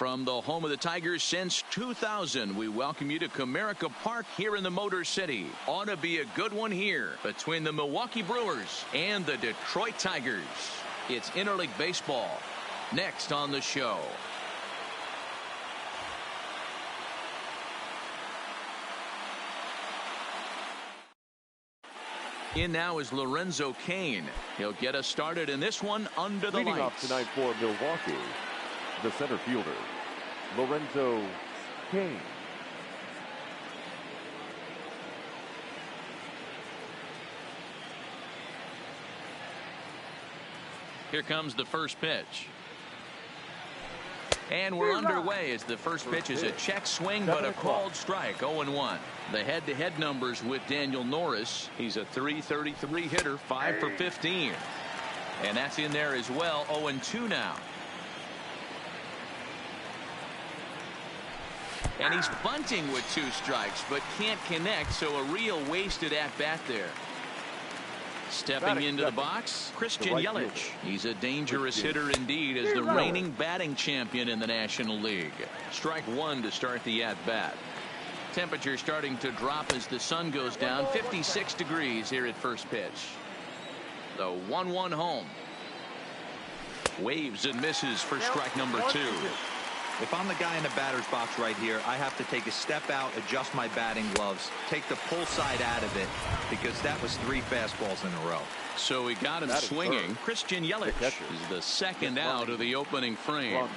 From the home of the Tigers since 2000, we welcome you to Comerica Park here in the Motor City. Ought to be a good one here between the Milwaukee Brewers and the Detroit Tigers. It's interleague baseball. Next on the show. In now is Lorenzo Cain. He'll get us started in this one under the Leading lights. off tonight for Milwaukee, the center fielder, Lorenzo Cain. Here comes the first pitch. And we're underway as the first pitch is a check swing, but a called strike, 0-1. The head-to-head numbers with Daniel Norris. He's a .333 hitter, 5 for 15. And that's in there as well, 0-2 now. And he's bunting with 2 strikes, but can't connect, so a real wasted at-bat there. Stepping into the box, Christian Yelich. He's a dangerous hitter indeed as the reigning batting champion in the National League. Strike 1 to start the at-bat. Temperature starting to drop as the sun goes down, 56 degrees here at first pitch. The 1-1 home. Waves and misses for strike number 2. If I'm the guy in the batter's box right here, I have to take a step out, adjust my batting gloves, take the pull side out of it, because that was 3 fastballs in a row. So he got him swinging. Christian Yelich is the second out of the opening frame.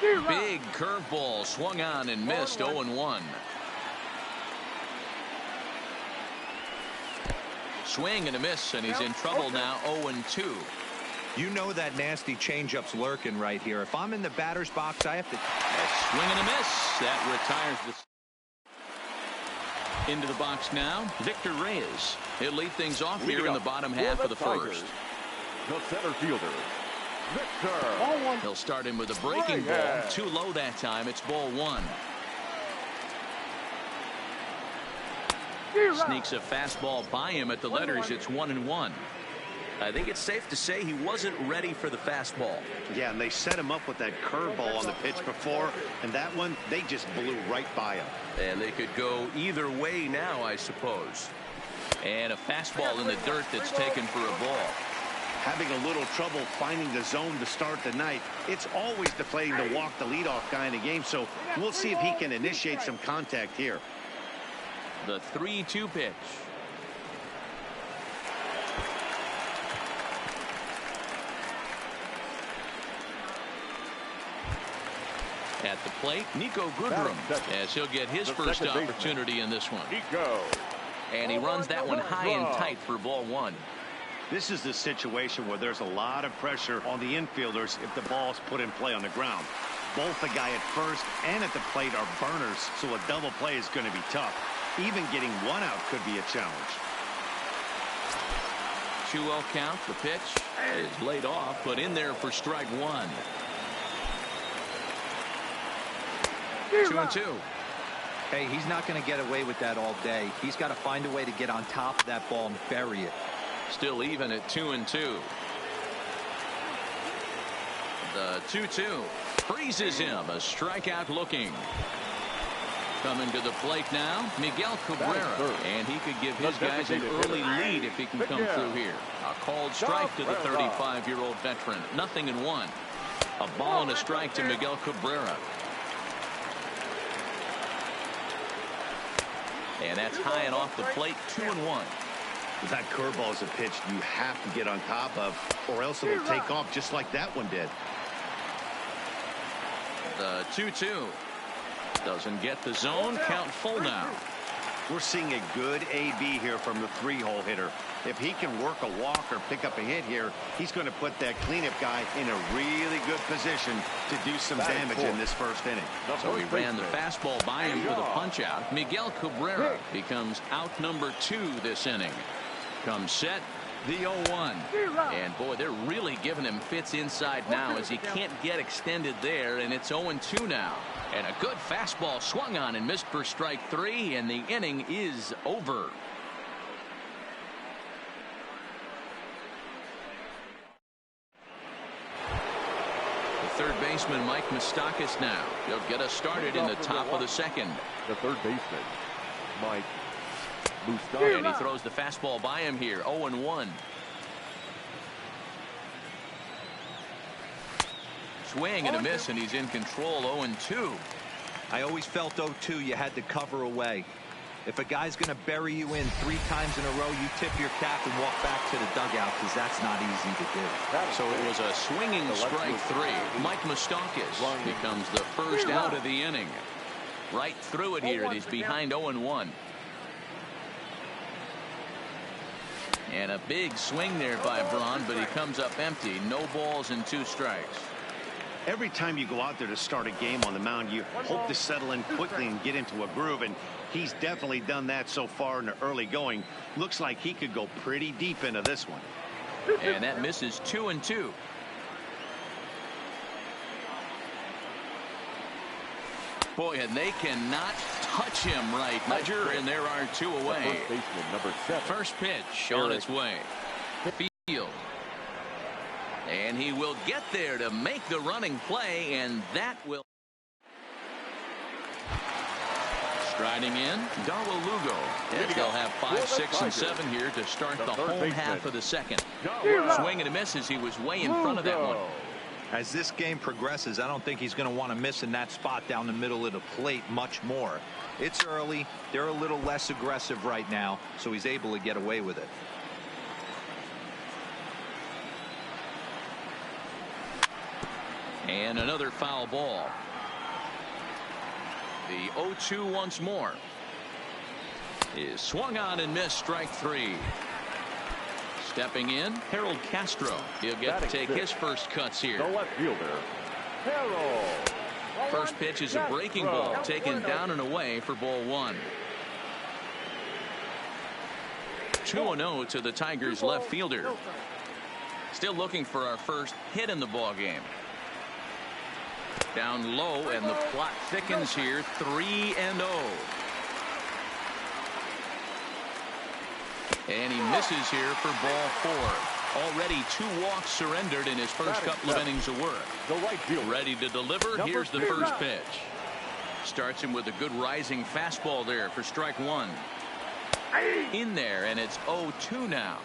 Big curveball swung on and missed, 0-1. Swing and a miss, and he's in trouble now, 0-2. You know that nasty changeup's lurking right here. If I'm in the batter's box, I have to... Swing and a miss. That retires the... Into the box now, Victor Reyes. He'll lead things off here in the bottom half of the first. The center fielder, Victor. He'll start him with a breaking ball. Too low that time. It's ball 1. Sneaks a fastball by him at the letters. It's 1-1. I think it's safe to say he wasn't ready for the fastball. Yeah, and they set him up with that curveball on the pitch before, and that one, they just blew right by him. And they could go either way now, I suppose. And a fastball in the dirt that's taken for a ball. Having a little trouble finding the zone to start the night. It's always deflating to walk the leadoff guy in the game, so we'll see if he can initiate some contact here. The 3-2 pitch. At the plate, Nico Goodrum, as he'll get his first opportunity in this one. And he runs that one high and tight for ball 1. This is the situation where there's a lot of pressure on the infielders if the ball's put in play on the ground. Both the guy at first and at the plate are burners, so a double play is going to be tough. Even getting one out could be a challenge. 2-0 count. The pitch is laid off, but in there for strike 1. 2-2. Hey, he's not going to get away with that all day. He's got to find a way to get on top of that ball and bury it. Still even at 2-2. The 2-2 freezes him. A strikeout looking. Coming to the plate now, Miguel Cabrera, and he could give his guys an early lead if he can come through here. A called strike to the 35-year-old veteran. 0-1. A ball and a strike to Miguel Cabrera. And that's high and off the plate, 2-1. That curveball is a pitch you have to get on top of, or else it'll take off just like that one did. The 2-2 doesn't get the zone. Count full now. We're seeing a good AB here from the 3-hole hitter. If he can work a walk or pick up a hit here, he's going to put that cleanup guy in a really good position to do some damage in this first inning. So he ran the fastball by him for the punch out. Miguel Cabrera becomes out number 2 this inning. Comes set, the 0-1. And boy, they're really giving him fits inside now as he can't get extended there, and it's 0-2 now. And a good fastball swung on and missed for strike 3, and the inning is over. third baseman Mike Moustakas now. He'll get us started in the top of the second. The third baseman, Mike Moustakas. And he throws the fastball by him here. 0-1. Swing and a miss, and he's in control. 0-2. I always felt 0-2 you had to cover away. If a guy's going to bury you in 3 times in a row, you tip your cap and walk back to the dugout, because that's not easy to do. So it was a swinging strike 3. Mike Moustakas becomes the first out of the inning. Right through it here, and he's behind 0-1. And a big swing there by Braun, but he comes up empty. No balls and 2 strikes. Every time you go out there to start a game on the mound, you hope to settle in quickly and get into a groove, and he's definitely done that so far in the early going. Looks like he could go pretty deep into this one. And that misses 2-2. Boy, and they cannot touch him right, Ledger, and there are 2 away. First baseman, number 7. First pitch on its way. Field. And he will get there to make the running play, and that will. Striding in, Darwin Lugo. And they'll have 5, 6, and 7 here to start the home half of the second. Swing and a miss as he was way in front of that one. As this game progresses, I don't think he's going to want to miss in that spot down the middle of the plate much more. It's early. They're a little less aggressive right now, so he's able to get away with it. And another foul ball. The 0-2 once more. Is swung on and missed, strike 3. Stepping in, Harold Castro. He'll get to take his first cuts here. The left fielder, Harold. First pitch is a breaking ball, taken down and away for ball 1. 2-0 to the Tigers left fielder. Still looking for our first hit in the ball game. Down low, and the plot thickens here. 3-0. And he misses here for ball 4. Already 2 walks surrendered in his first couple of innings of work. The right fielder, ready to deliver. Here's the first pitch. Starts him with a good rising fastball there for strike 1. In there, and it's 0-2 now.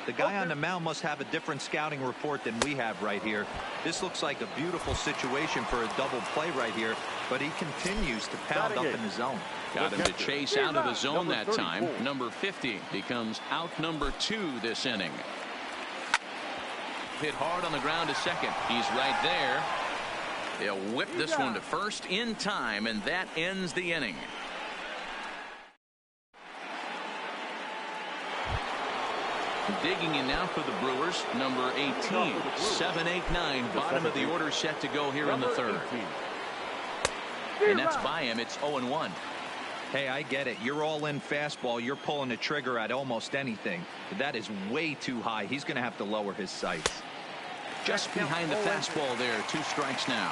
The guy on the mound must have a different scouting report than we have right here. This looks like a beautiful situation for a double play right here, but he continues to pound up in the zone. Got him to chase out of the zone that time. Number 50 becomes out number 2 this inning. Hit hard on the ground to second. He's right there. They'll whip this one to first in time, and that ends the inning. Digging in now for the Brewers, number 18. 7-8-9, bottom of the order set to go here in the third. And that's by him. It's 0-1. Hey, I get it. You're all in fastball. You're pulling the trigger at almost anything. But that is way too high. He's going to have to lower his sights. Just behind the fastball there. 2 strikes now.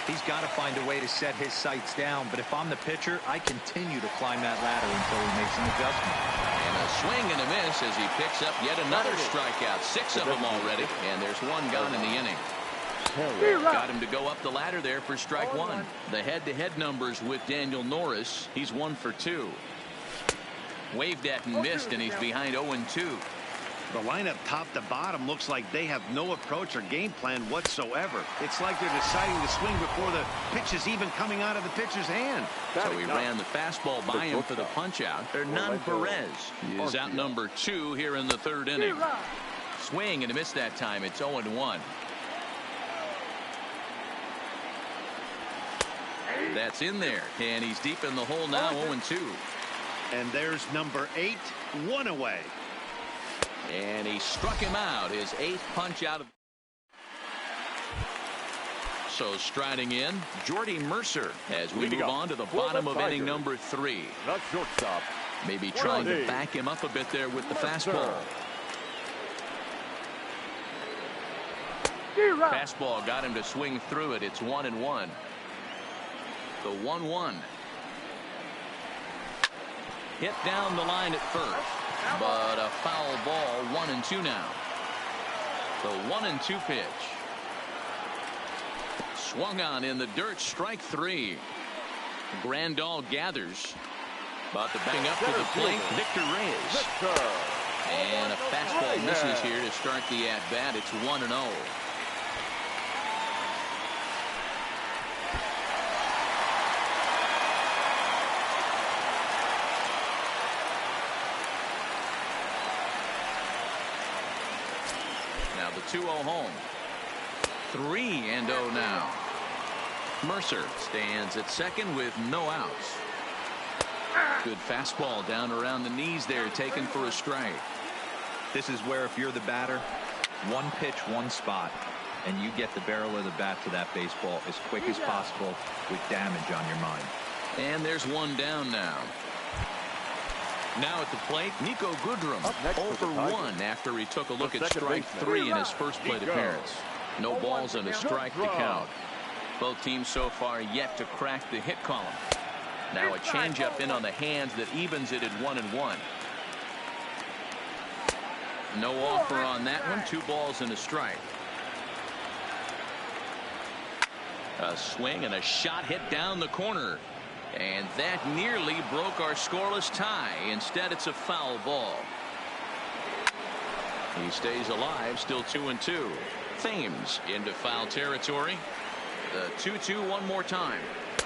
He's got to find a way to set his sights down. But if I'm the pitcher, I continue to climb that ladder until he makes an adjustment. And a swing and a miss as he picks up yet another strikeout. 6 of them already. And there's 1 gone in the inning. Got him to go up the ladder there for strike 1. The head-to-head numbers with Daniel Norris. He's 1 for 2. Waved at and missed, and he's behind 0-2. The lineup top to bottom looks like they have no approach or game plan whatsoever. It's like they're deciding to swing before the pitch is even coming out of the pitcher's hand. So he ran the fastball by him for the punch out. Hernan Perez is out number 2 here in the third inning. Swing and a miss that time. It's 0-1. That's in there, and he's deep in the hole now. 0-2. And there's number 8, 1 away. And he struck him out, his 8th punch out of. So striding in, Jordy Mercer as we move on to the bottom of inning number 3. Not shortstop. Maybe trying to back him up a bit there with the fastball. Fastball got him to swing through it. It's 1-1. The 1-1. Hit down the line at first. But a foul ball. 1-2 now. The 1-2 pitch. Swung on in the dirt. Strike 3. Grandal gathers. About to bang up to the plate. Victor Reyes. And a fastball misses here to start the at-bat. It's 1-0. Now the 2-0 home. 3-0 now. Mercer stands at second with no outs. Good fastball down around the knees there, taken for a strike. This is where if you're the batter, one pitch, one spot, and you get the barrel of the bat to that baseball as quick as possible with damage on your mind. And there's one down now. Now at the plate, Nico Goodrum, 0 for 1 after he took a look at strike 3 in his first plate appearance. No balls and a strike to count. Both teams so far yet to crack the hit column. Now a changeup in on the hands that evens it at 1-1. No offer on that one. 2 balls and a strike. A swing and a shot hit down the corner. And that nearly broke our scoreless tie. Instead, it's a foul ball. He stays alive, still 2-2. Thames into foul territory. The 2-2 one more time.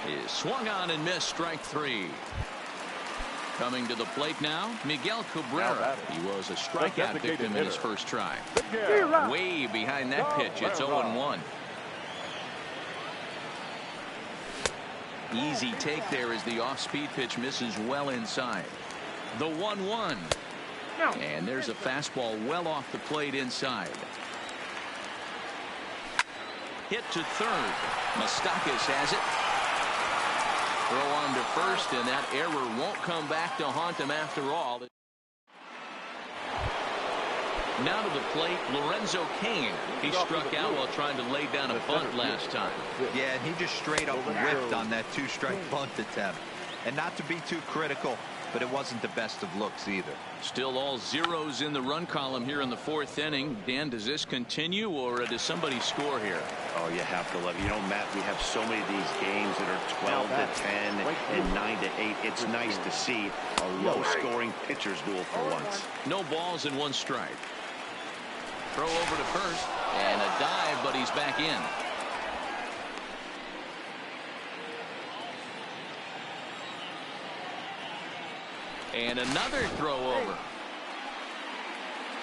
Is swung on and missed. Strike 3. Coming to the plate now, Miguel Cabrera. He was a strikeout victim in his first try. Way behind that pitch. It's 0-1. Easy take there as the off-speed pitch misses well inside. The 1-1. And there's a fastball well off the plate inside. Hit to third. Moustakas has it. Throw on to first, and that error won't come back to haunt him after all. Now to the plate, Lorenzo Cain. He struck out while trying to lay down a bunt last time. Yeah, and he just straight up whiffed on that 2-strike bunt attempt. And not to be too critical, but it wasn't the best of looks either. Still all zeros in the run column here in the 4th inning. Dan, does this continue, or does somebody score here? Oh, you have to love it. You know, Matt, we have so many of these games that are 12 to 10 and 9 to 8. It's nice to see a low-scoring pitcher's duel for once. No balls and 1 strike. Throw over to first, and a dive, but he's back in. And another throw over.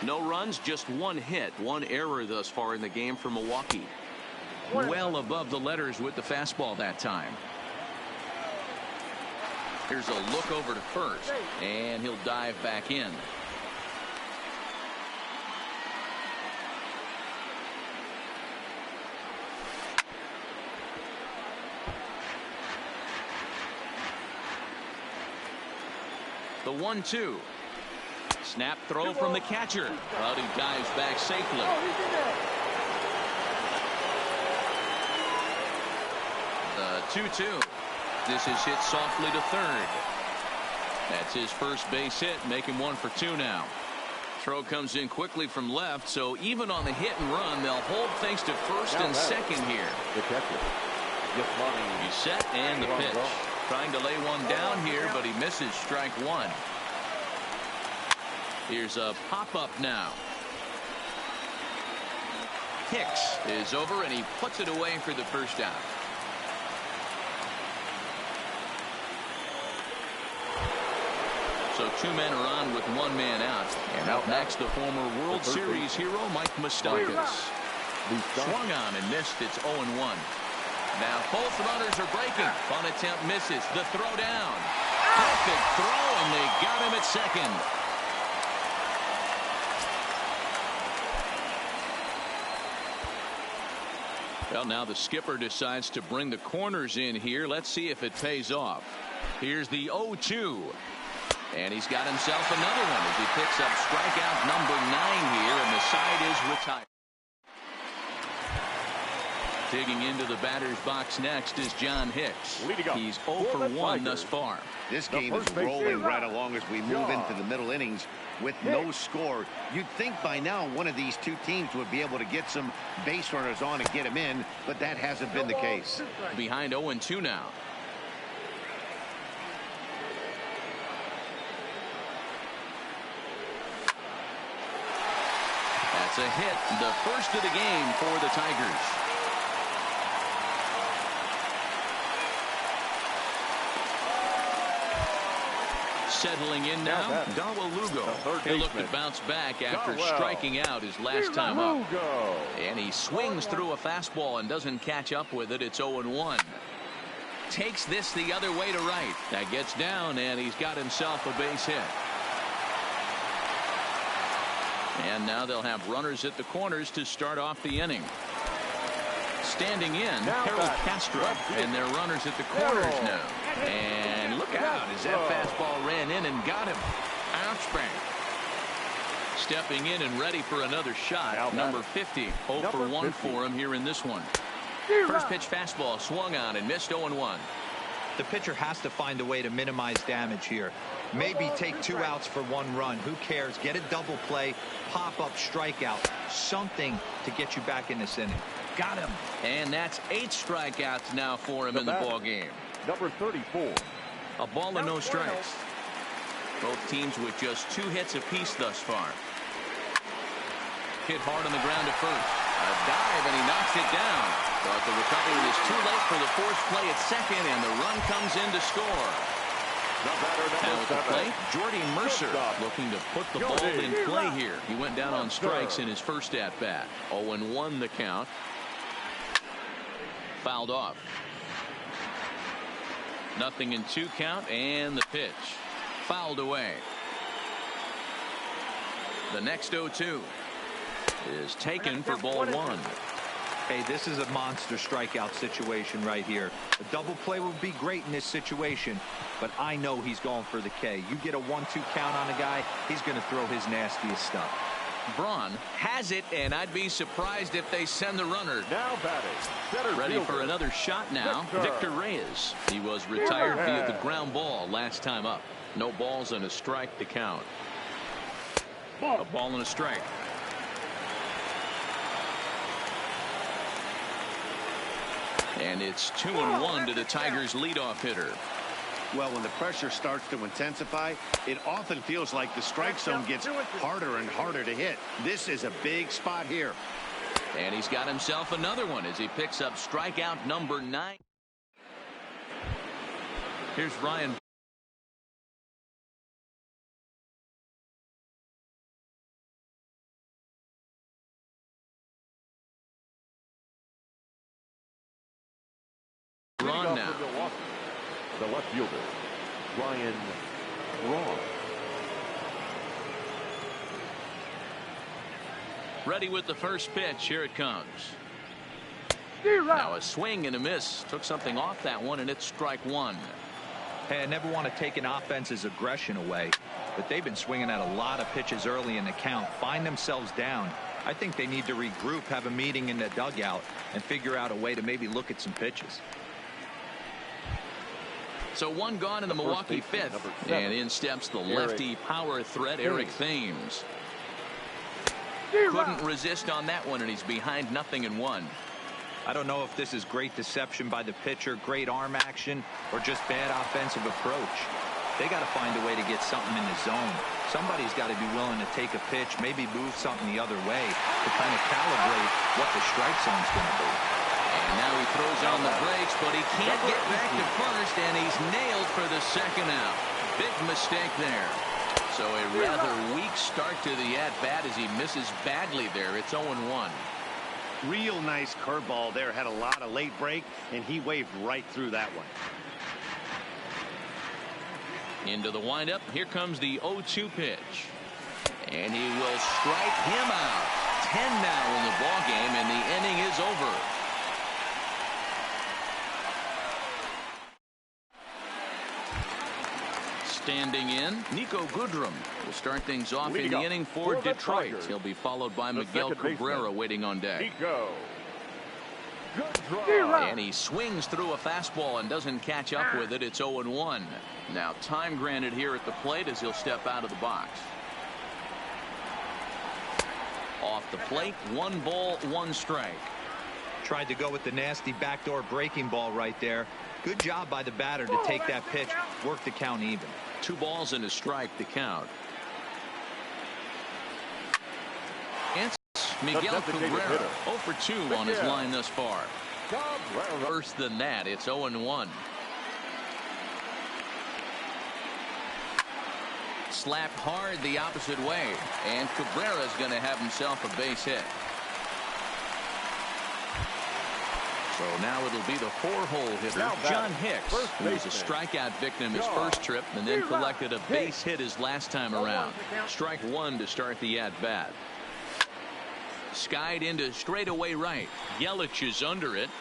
No runs, just 1 hit, 1 error thus far in the game for Milwaukee. Well above the letters with the fastball that time. Here's a look over to first, and he'll dive back in. The 1-2. Snap throw from the catcher. But he dives back safely. The 2-2. This is hit softly to third. That's his first base hit, making 1 for 2 now. Throw comes in quickly from left, so even on the hit and run, they'll hold things to first and second here. The catcher. He's set, and the pitch. Trying to lay one down here, but he misses. Strike 1. Here's a pop-up now. Hicks is over, and he puts it away for the first out. So 2 men are on with 1 man out. And up next, the former World Series hero, Mike Moustakas. Swung on and missed. It's 0-1. Now both runners are breaking. Bunt attempt misses. The throw down. Perfect throw, and they got him at second. Well, now the skipper decides to bring the corners in here. Let's see if it pays off. Here's the 0-2. And he's got himself another one as he picks up strikeout number 9 here, and the side is retired. Digging into the batter's box next is John Hicks. He's 0 for 1 thus far. This game is rolling right along as we move into the middle innings with no score. You'd think by now one of these two teams would be able to get some base runners on and get them in, but that hasn't been the case. Behind 0-2 now. That's a hit, the first of the game for the Tigers. Settling in now, Dawa Lugo. He'll look to bounce back after striking out his last time up. And he swings through a fastball and doesn't catch up with it. It's 0-1. Takes this the other way to right. That gets down, and he's got himself a base hit. And now they'll have runners at the corners to start off the inning. Standing in, Harold Castro, and their runners at the corners now. And look out as that fastball ran in and got him. Ouchbang. Stepping in and ready for another shot. Number 50, 0 for 1 for him here in this one. First pitch fastball swung on and missed 0-1. The pitcher has to find a way to minimize damage here. Maybe take 2 outs for 1 run. Who cares? Get a double play, pop up, strikeout, something to get you back in this inning. Got him. And that's 8 strikeouts now for him in the ball game. Number 34. A ball and no strikes. Both teams with just 2 hits apiece thus far. Hit hard on the ground at first. A dive, and he knocks it down. But the recovery is too late for the forced play at second, and the run comes in to score. Now at the plate, Jordy Mercer looking to put the ball in play here. He went down on strikes in his first at-bat. 0-1 the count. Fouled off. 0-2 count, and the pitch. Fouled away. The next 0-2 is taken for ball 1. Hey, this is a monster strikeout situation right here. A double play would be great in this situation, but I know he's going for the K. You get a 1-2 count on a guy, he's going to throw his nastiest stuff. Braun has it, and I'd be surprised if they send the runner. Now batting. Ready for another shot now. Victor Reyes. He was retired via the ground ball last time up. No balls and a strike to count. A ball and a strike. And it's 2-1 to the Tigers' leadoff hitter. Well, when the pressure starts to intensify, it often feels like the strike zone gets harder and harder to hit. This is a big spot here. And he's got himself another one as he picks up strikeout number 9. Here's Ryan. Run now. The left fielder, Ryan Braun. Ready with the first pitch. Here it comes. Now a swing and a miss. Took something off that one, and it's strike 1. Hey, I never want to take an offense's aggression away, but they've been swinging at a lot of pitches early in the count. Find themselves down. I think they need to regroup, have a meeting in the dugout, and figure out a way to maybe look at some pitches. So 1 gone in the Milwaukee 5th, and in steps the lefty power threat, Eric Thames. Couldn't resist on that one, and he's behind 0-1. I don't know if this is great deception by the pitcher, great arm action, or just bad offensive approach. They got to find a way to get something in the zone. Somebody's got to be willing to take a pitch, maybe move something the other way to kind of calibrate what the strike zone's going to be. And now he throws on the brakes, but he can't get back to first, and he's nailed for the second out. Big mistake there. So a rather weak start to the at-bat as he misses badly there. It's 0-1. Real nice curveball there. Had a lot of late break, and he waved right through that one. Into the windup. Here comes the 0-2 pitch. And he will strike him out. 10 now in the ballgame, and the inning is over. Standing in, Nico Goodrum will start things off in the inning for Detroit. He'll be followed by Miguel Cabrera waiting on deck. Good draw. And he swings through a fastball and doesn't catch up with it. It's 0-1. Now time granted here at the plate as he'll step out of the box. Off the plate, 1 ball, 1 strike. Tried to go with the nasty backdoor breaking ball right there. Good job by the batter to take that pitch, work the count even. 2 balls and a strike to count. It's Miguel Cabrera, 0 for 2 on his line thus far. Worse than that, it's 0-1. Slapped hard the opposite way, and Cabrera's going to have himself a base hit. So now it'll be the 4-hole hitter, John Hicks, who was a strikeout victim his first trip and then collected a base hit his last time around. Strike 1 to start the at-bat. Skied into straightaway right. Yelich is under it.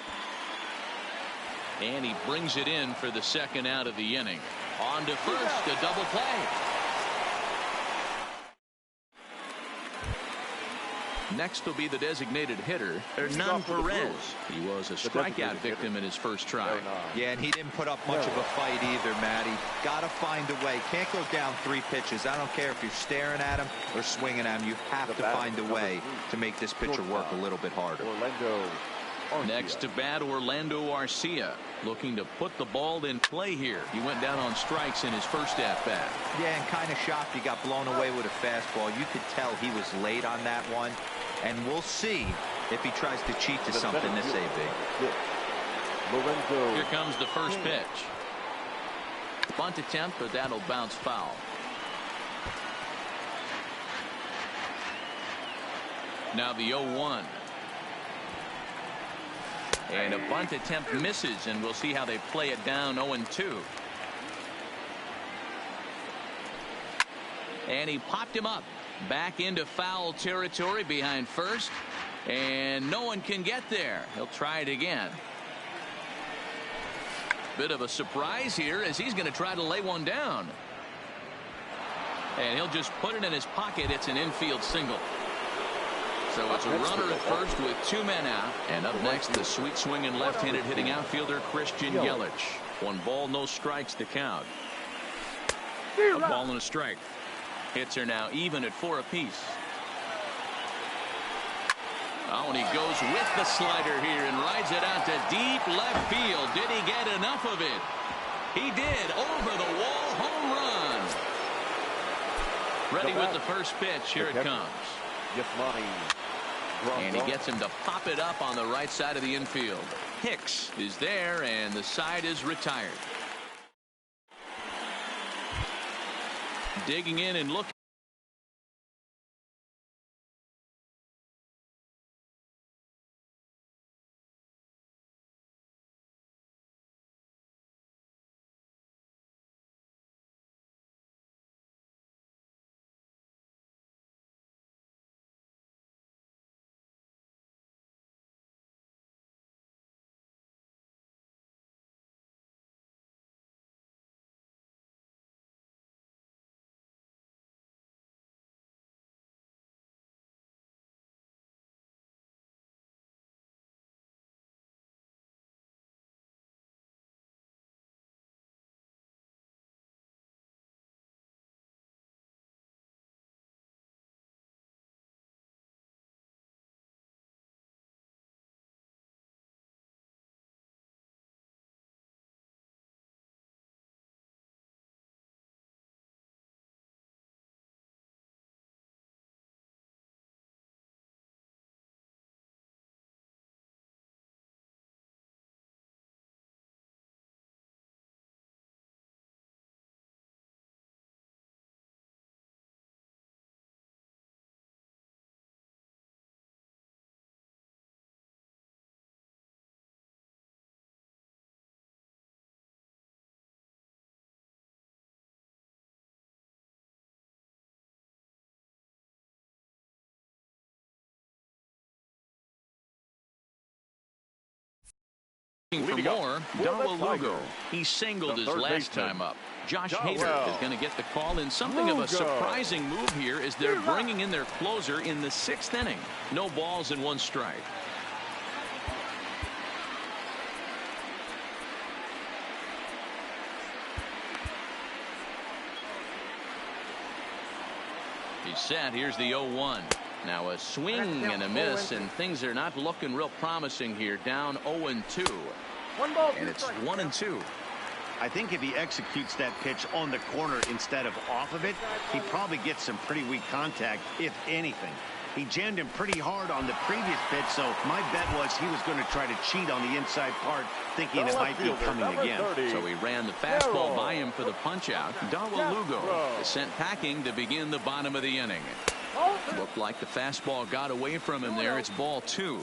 And he brings it in for the second out of the inning. On to first, a double play. Next will be the designated hitter, Hernan Perez. He was a strikeout victim in his first try. Yeah, and he didn't put up much of a fight either, Matty. Got to find a way. Can't go down 3 pitches. I don't care if you're staring at him or swinging at him. You have to find a way to make this pitcher work a little bit harder. Next to bat, Orlando Arcia, looking to put the ball in play here. He went down on strikes in his first at-bat. Yeah, and kind of shocked he got blown away with a fastball. You could tell he was late on that one. And we'll see if he tries to cheat to something this AB. Here comes the first pitch. Bunt attempt, but that'll bounce foul. Now the 0-1. And a bunt attempt misses, and we'll see how they play it down 0-2. And he popped him up. Back into foul territory behind first, and no one can get there. He'll try it again. Bit of a surprise here as he's going to try to lay one down. And he'll just put it in his pocket. It's an infield single. So it's a runner at first with 2 men out. And up next, the sweet swinging left-handed hitting outfielder Christian Yelich. 1 ball, no strikes to count. A ball and a strike. Hits are now even at 4 apiece. Oh, and he goes with the slider here and rides it out to deep left field. Did he get enough of it? He did. Over the wall, home run. Ready with the first pitch. Here it comes. And he gets him to pop it up on the right side of the infield. Hicks is there, and the side is retired. Digging in and looking. For more, Darrell Lugo. He singled his last time up. Josh Hader is going to get the call in something of a surprising move here as they're bringing in their closer in the 6th inning. No balls and 1 strike. He's set. Here's the 0-1. Now a swing and a miss, and things are not looking real promising here. Down 0-2. And it's 1-2. I think if he executes that pitch on the corner instead of off of it, he probably gets some pretty weak contact, if anything. He jammed him pretty hard on the previous pitch, so my bet was he was going to try to cheat on the inside part, thinking it might be coming again. So he ran the fastball by him for the punch-out. Dawa Lugo is sent packing to begin the bottom of the inning. Looked like the fastball got away from him there. It's ball 2.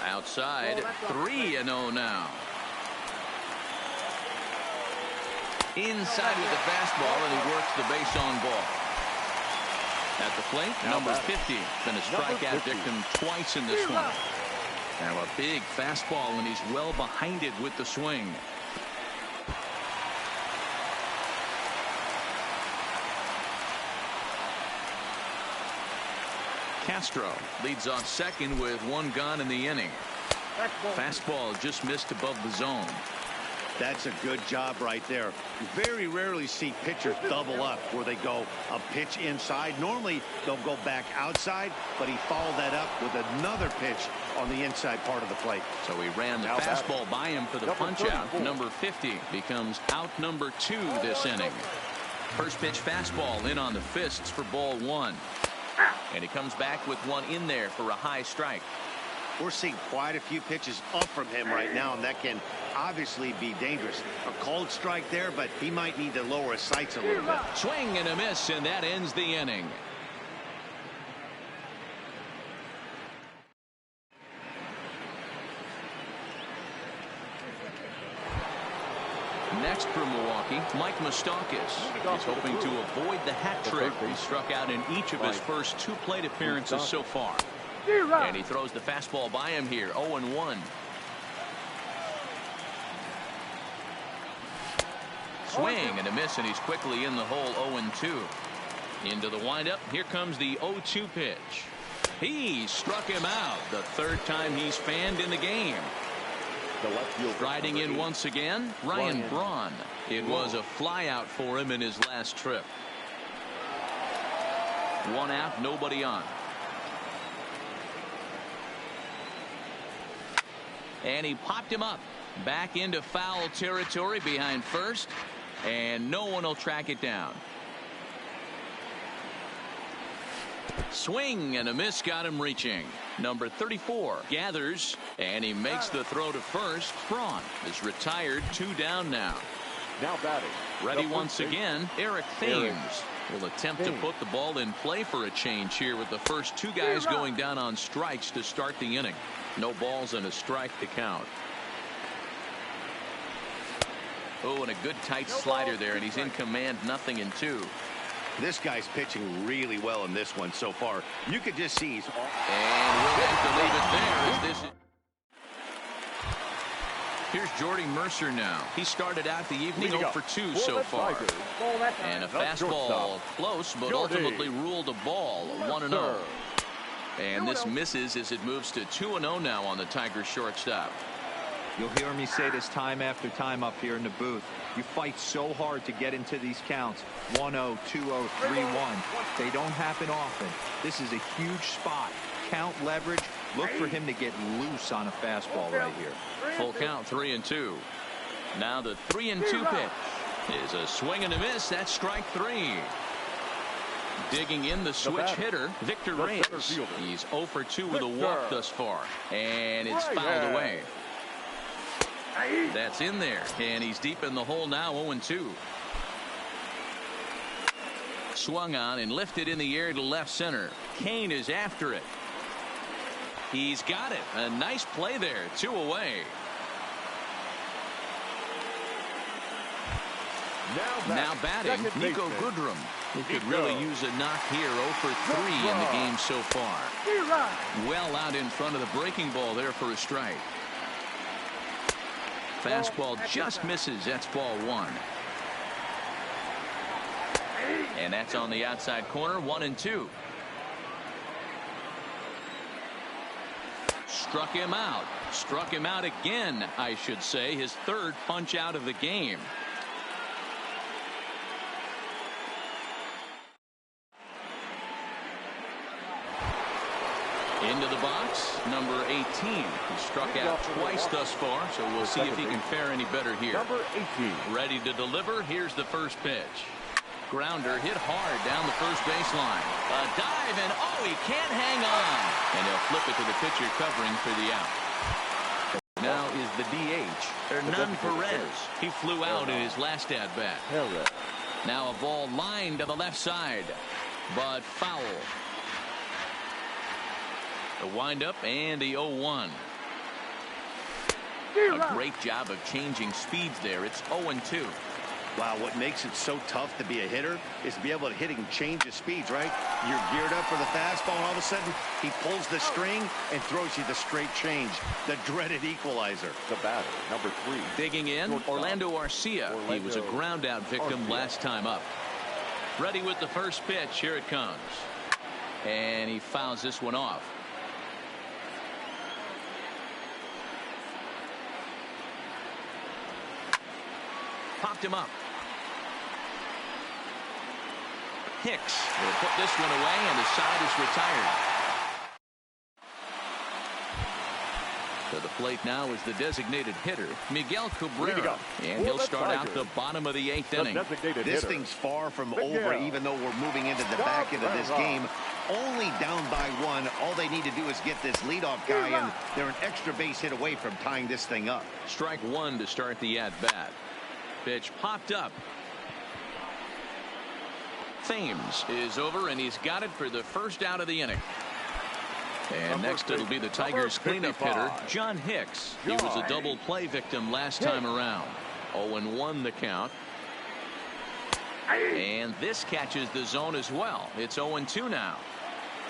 Outside, 3-0 now. Inside with the fastball, and he works the base on ball. At the plate, number 50. Been a strikeout victim twice in this one. Now a big fastball, and he's well behind it with the swing. Castro leads off second with 1 gone in the inning. Fastball just missed above the zone. That's a good job right there. You very rarely see pitchers double up where they go a pitch inside. Normally they'll go back outside, but he followed that up with another pitch on the inside part of the plate. So he ran the fastball by him for the punch out. Number 50 becomes out number 2 this inning. First pitch fastball in on the fists for ball 1. And he comes back with one in there for a high strike. We're seeing quite a few pitches up from him right now, and that can obviously be dangerous. A cold strike there, but he might need to lower his sights a little bit. Swing and a miss, and that ends the inning. Next for Milwaukee, Mike Moustakas is hoping to avoid the hat trick. He struck out in each of his first 2 plate appearances so far. And he throws the fastball by him here, 0-1. Swing and a miss, and he's quickly in the hole, 0-2. Into the windup, here comes the 0-2 pitch. He struck him out, the 3rd time he's fanned in the game. Riding in once again, Ryan Braun. It was a fly out for him in his last trip. 1 out, nobody on. And he popped him up back into foul territory behind first, and no one will track it down. Swing and a miss got him reaching. Number 34 gathers, and he makes the throw to first. Braun is retired, 2 down now. Now batting. Ready once again, Eric Thames will attempt to put the ball in play for a change here with the first 2 guys going down on strikes to start the inning. No balls and a strike to count. Oh, and a good tight slider there, and he's in command, 0-2. This guy's pitching really well in this one so far. You could just see he's off. And we'll have to leave it there as this. Here's Jordy Mercer now. He started out the evening 0 for 2 so far. And a fastball close, but ultimately ruled a ball, 1-0. And this misses as it moves to 2-0 now on the Tigers shortstop. You'll hear me say this time after time up here in the booth. You fight so hard to get into these counts. 1-0, 2-0, 3-1. They don't happen often. This is a huge spot. Count leverage. Look for him to get loose on a fastball right here. Full count, 3-2. Now the 3-2 pitch is a swing and a miss. That's strike 3. Digging in the switch hitter, Victor Reyes. He's 0 for 2 with a walk thus far, and it's fouled away. That's in there, and he's deep in the hole now, 0-2. Swung on and lifted in the air to left center. Kane is after it. He's got it. A nice play there. 2 away. Now batting, Nico Goodrum. He could really use a knock here. 0 for 3 in the game so far. Well out in front of the breaking ball there for a strike. Fastball just misses. That's ball 1. And that's on the outside corner, 1-2. Struck him out. Struck him out again, I should say. His 3rd punch out of the game. Into the box, number 18. He struck out twice thus far, so we'll see if he can fare any better here. Number 18. Ready to deliver. Here's the first pitch. Grounder hit hard down the first baseline. A dive, and oh, he can't hang on. And he'll flip it to the pitcher covering for the out. Now is the DH, Hernan Perez. He flew out in his last at-bat. Now a ball lined to the left side, but foul. The windup and the 0-1. A great job of changing speeds there. It's 0-2. Wow, what makes it so tough to be a hitter is to be able to hit and change his speeds, right? You're geared up for the fastball, and all of a sudden, he pulls the string and throws you the straight change, the dreaded equalizer. The batter, number 3. Digging in, Orlando Arcia. He was a ground-out victim last time up. Ready with the first pitch. Here it comes. And he fouls this one off. Popped him up. Hicks will put this one away, and the side is retired. To the plate now is the designated hitter, Miguel Cabrera. And he'll start out the bottom of the 8th inning. This thing's far from over, even though we're moving into the back end of this game. Only down by 1. All they need to do is get this leadoff guy, and they're an extra base hit away from tying this thing up. Strike 1 to start the at-bat. Pitch popped up. Thames is over, and he's got it for the first out of the inning. And next it'll be the Tigers cleanup hitter, John Hicks. He was a double play victim last time around. 0-1 the count. And this catches the zone as well. It's 0-2 now.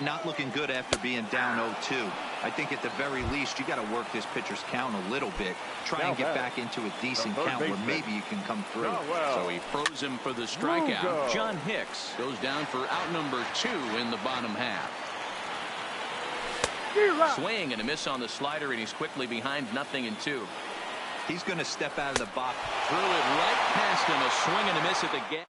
Not looking good after being down 0-2. I think at the very least you got to work this pitcher's count a little bit. Try and get back into a decent count where maybe you can come through. So he froze him for the strikeout. John Hicks goes down for out number 2 in the bottom half. Swing and a miss on the slider, and he's quickly behind 0-2. He's going to step out of the box. Threw it right past him. A swing and a miss at the gap.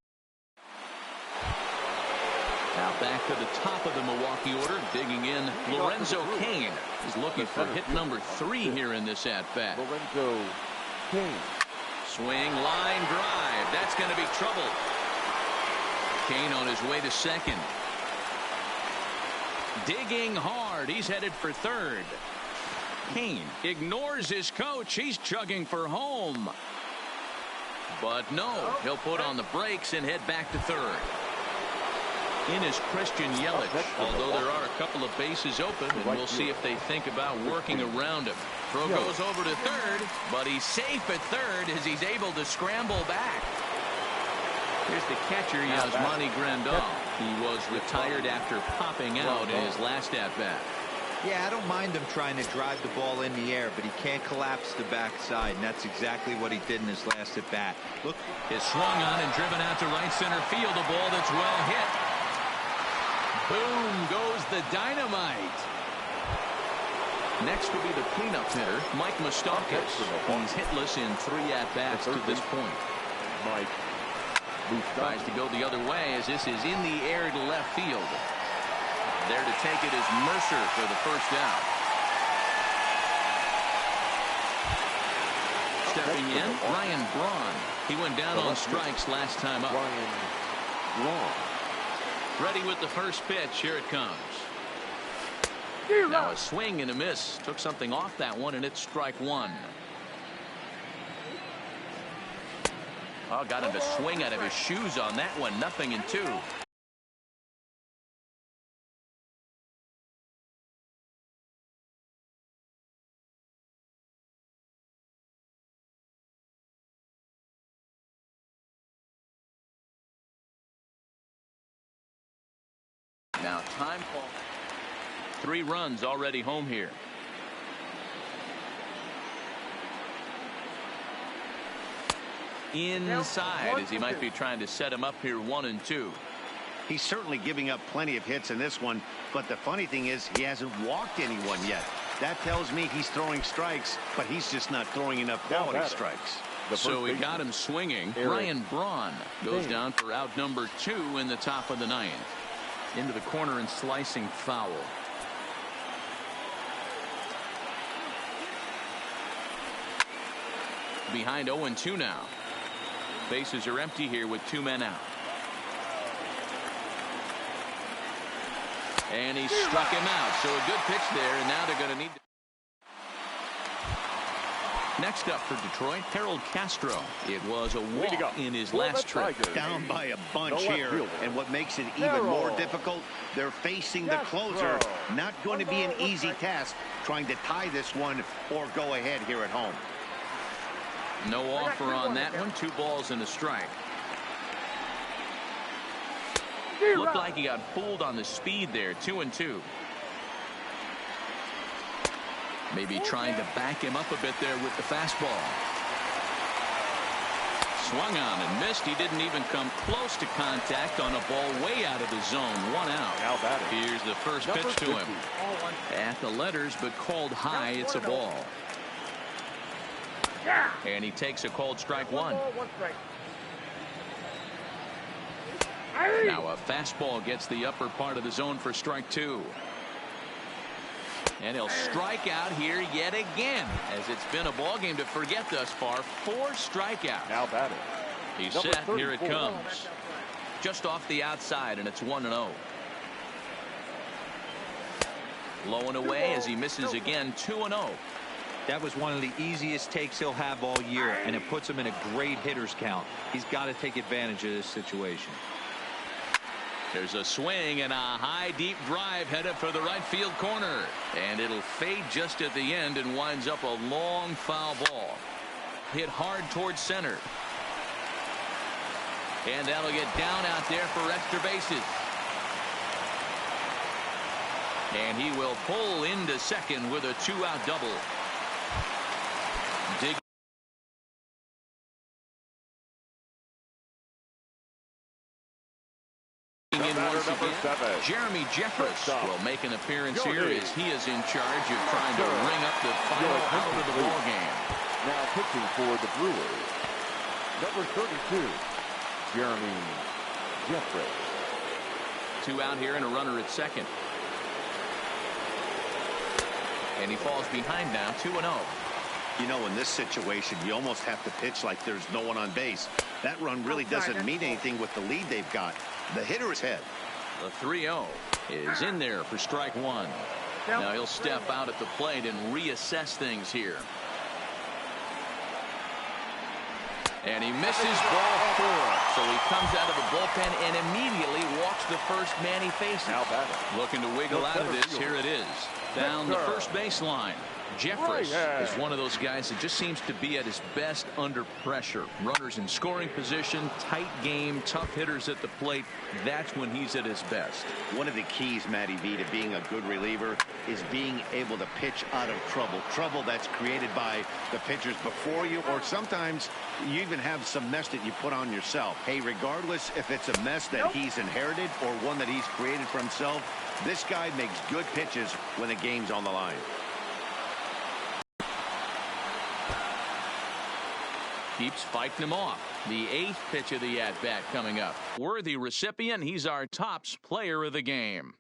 Now back to the top of the Milwaukee order, digging in, Lorenzo Cain is looking for hit number 3 here in this at-bat. Lorenzo Cain. Swing, line drive. That's going to be trouble. Cain on his way to second. Digging hard. He's headed for third. Cain ignores his coach. He's chugging for home. But no, he'll put on the brakes and head back to third. In is Christian Yelich, although there are a couple of bases open, and we'll see if they think about working around him. Throw goes over to third, but he's safe at third as he's able to scramble back. Here's the catcher, Yasmani Grandal. He was retired after popping out in his last at-bat. Yeah, I don't mind him trying to drive the ball in the air, but he can't collapse the backside, and that's exactly what he did in his last at-bat. Look, is swung on and driven out to right center field. A ball that's well hit. Boom goes the dynamite. Next will be the cleanup hitter, Mike Moustakas. He's hitless in 3 at-bats to this point. Mike tries to go the other way as this is in the air to left field. There to take it is Mercer for the first out. Stepping in, Ryan Braun. He went down on strikes last time up. Ryan Braun. Ready with the first pitch. Here it comes. Now a swing and a miss. Took something off that one, and it's strike 1. Oh, got him to swing out of his shoes on that one. 0-2. Now time call. 3 runs already home here. Inside as he might be trying to set him up here 1-2. He's certainly giving up plenty of hits in this one, but the funny thing is he hasn't walked anyone yet. That tells me he's throwing strikes, but he's just not throwing enough quality strikes. So he got him swinging. Ryan Braun goes down for out number 2 in the top of the 9th. Into the corner and slicing foul. behind 0-2 now. Bases are empty here with 2 men out. And he struck him out. So a good pitch there, and now they're going to need to. Next up for Detroit, Harold Castro. It was a walk in his last trip. Down by a bunch here, and what makes it even more difficult, they're facing the closer. Not going to be an easy task trying to tie this one or go ahead here at home. No offer on that one. 2 balls and a strike. Looked like he got fooled on the speed there. 2-2. Maybe trying to back him up a bit there with the fastball. Swung on and missed. He didn't even come close to contact on a ball way out of the zone. 1 out. Here's the first pitch to him. At the letters, but called high. It's a ball. And he takes a called strike 1. Now a fastball gets the upper part of the zone for strike 2. And he'll strike out here yet again, as it's been a ball game to forget thus far. 4 strikeouts. Now batting. He's set. Here it comes. Just off the outside, and it's 1-0. Low and away as he misses again. 2-0. That was one of the easiest takes he'll have all year, and it puts him in a great hitter's count. He's got to take advantage of this situation. There's a swing and a high deep drive headed for the right field corner, and it'll fade just at the end and winds up a long foul ball hit hard towards center, and that'll get down out there for extra bases, and he will pull into second with a 2-out double. Dig Jeremy Jeffress will make an appearance here as he is in charge of trying to ring up the final out of the ball game. Now pitching for the Brewers, number 32, Jeremy Jeffress. 2 out here and a runner at second. And he falls behind now, 2-0. You know, in this situation, you almost have to pitch like there's no one on base. That run really doesn't mean anything with the lead they've got. The hitter is ahead. The 3-0 is in there for strike 1. Now he'll step out at the plate and reassess things here. And he misses ball 4. So he comes out of the bullpen and immediately walks the first man he faces. Looking to wiggle out of this. Here it is. Down the first baseline. Jeffress is one of those guys that just seems to be at his best under pressure. Runners in scoring position, tight game, tough hitters at the plate. That's when he's at his best. One of the keys, Matty V, to being a good reliever is being able to pitch out of trouble. Trouble that's created by the pitchers before you, or sometimes you even have some mess that you put on yourself. Hey, regardless if it's a mess that he's inherited or one that he's created for himself, this guy makes good pitches when the game's on the line. Keeps fighting him off. The 8th pitch of the at-bat coming up. Worthy recipient. He's our tops player of the game.